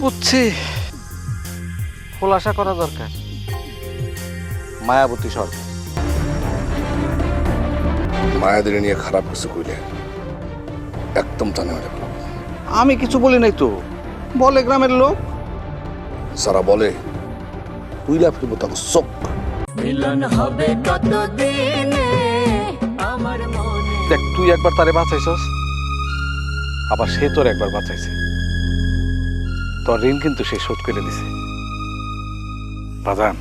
বুঝছি, খোলাসা করা দরকার। মায়াবতী সরকার মায়াদের নিয়ে খারাপ কিছু কইলে একদম তা নেওয়া যাবে। আমি কিছু বলি নাই তো, বলে গ্রামের লোক। সারা বলে পুইলা ফিরবো তাকে চোখ। মিলন হবে কত দিনে আমার মনে। দেখ, তুই একবার তারে বাঁচাইছস, আবার সে তোর একবার বাঁচাইছে। তোর ঋণ কিন্তু সে শোধ করে দিছে। বাজান,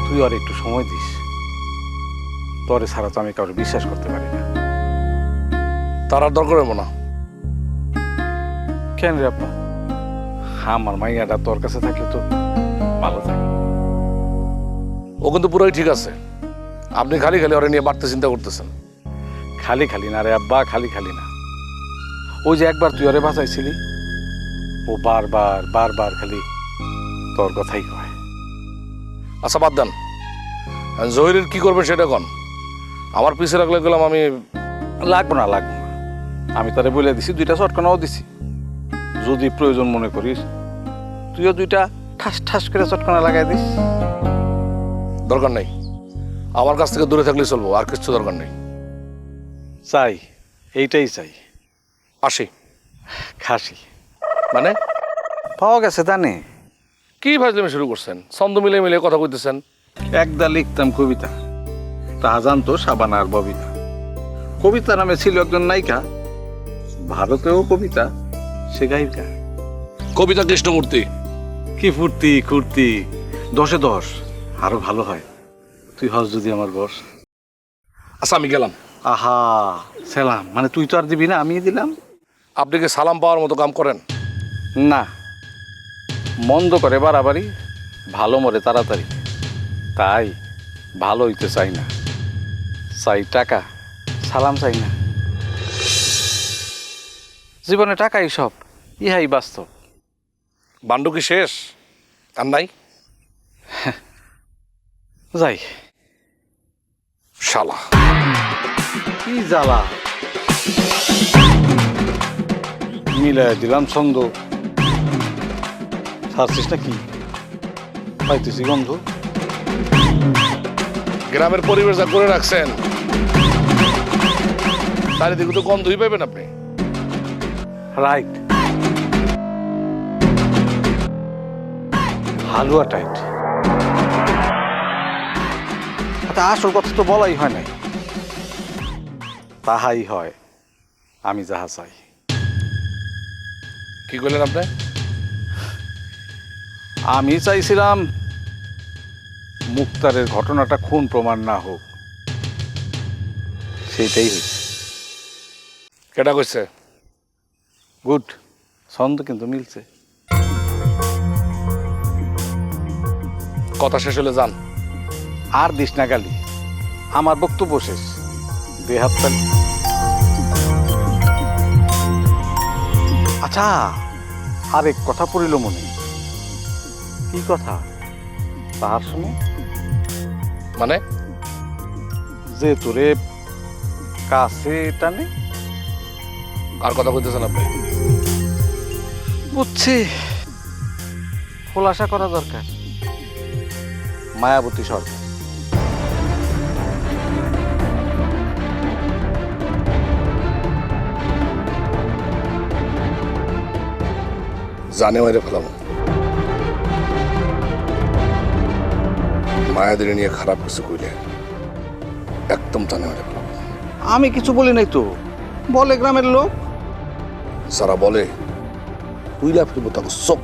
তুই আর একটু সময় দিস। তোরে ছাড়া তো আমি কাউকে বিশ্বাস করতে পারি না। তার আর দরকার হবো না। কেন রে আপা? আমার মাইয়াটা তোর কাছে থাকলে তো ভালো থাকে। ও কিন্তু পুরোই ঠিক আছে। আপনি খালি খালি ওরে নিয়ে বাড়তে চিন্তা করতেছেন। খালি খালি না রে আব্বা, খালি খালি না। ওই যে একবার তুই ওরে বাঁচাইছিলি, ও বারবার বারবার খালি তোর কথাই কয়। আচ্ছা বাদ দেন, জহিরের কি করবে সেটা কোন। আমার পিছে রাখলে গেলাম আমি। লাগবো না, লাগবো না। আমি তারে বলে দিছি, দুইটা চটকানাও দিছি। যদি প্রয়োজন মনে করিস, তুইও দুইটা ঠাস ঠাস করে চটকানা লাগাই দিস। দরকার নেই, আমার কাছ থেকে দূরে থাকলে চলবো, আর কিছু দরকার নেই। চাই, এইটাই চাই। আসি। খাসি মানে পাওয়া গেছে জানে। কি ফাজলামি শুরু করছেন? ছন্দ মিলে মিলে কথা কইতেছেন। একদা লিখতাম কবিতা, তাহা জানতো সাবানা আর ববিতা। কবিতা নামে ছিল একজন নায়িকা, ভারতেও কবিতা সে গায়িকা। কবিতা কৃষ্ণমূর্তি। কি ফুর্তি কুর্তি, 10-এ 10, আরো ভালো হয়। তুই হস যদি আমার বস। আচ্ছা আমি গেলাম। আহা, সালাম মানে তুই তো আর দিবি না, আমি দিলাম। আপনি কি সালাম পাওয়ার মতো কাম করেন? না, মন্দ করে বাড়াবাড়ি, ভালো মরে তাড়াতাড়ি। তাই ভালো হইতে চাই না, চাই টাকা, সালাম চাই না। জীবনে টাকাই সব, ইহাই বাস্তব। বান্ডু কি শেষ আর নাই? যাই। শালা কি জ্বালা, মিলাই দিলাম ছন্দ, ছাড়ছিস না কি? পাইতেছি গন্ধ। গ্রামের পরিবেশ যা করে রাখছেন, চারিদিকে তো গন্ধই পাইবেন আপনি। রাইট, হালুয়া টাইট। আচ্ছা, আসল কথা তো বলাই হয় নাই। তাহাই হয় আমি যাহা চাই। কি করলেন আপনি? আমি চাইছিলাম মুক্তারের ঘটনাটা খুন প্রমাণ না হোক, সেইটাই হয়েছে। কেটা কইছে? গুড, ছন্দ কিন্তু মিলছে। কথা শেষ হলে যান। আর দিস না গালি, আমার বক্তব্য শেষ। দেহাত্তালি। আচ্ছা, আরেক কথা পড়িল মনে। কি কথা তাহার শুনে? মানে যে তোরে কাছে টানে। আর কথা কইতেছেন আপনি? বুঝছি, খোলাসা করা দরকার। মায়াবতী সরকার জানে মাইরে ফেলাম। মায়াদের নিয়ে খারাপ কিছু কইলে একদম তা নেওয়া যাবে। আমি কিছু বলি নাই তো, বলে গ্রামের লোক। সারা বলে পুইলা ফিরবো তাকে চোখ।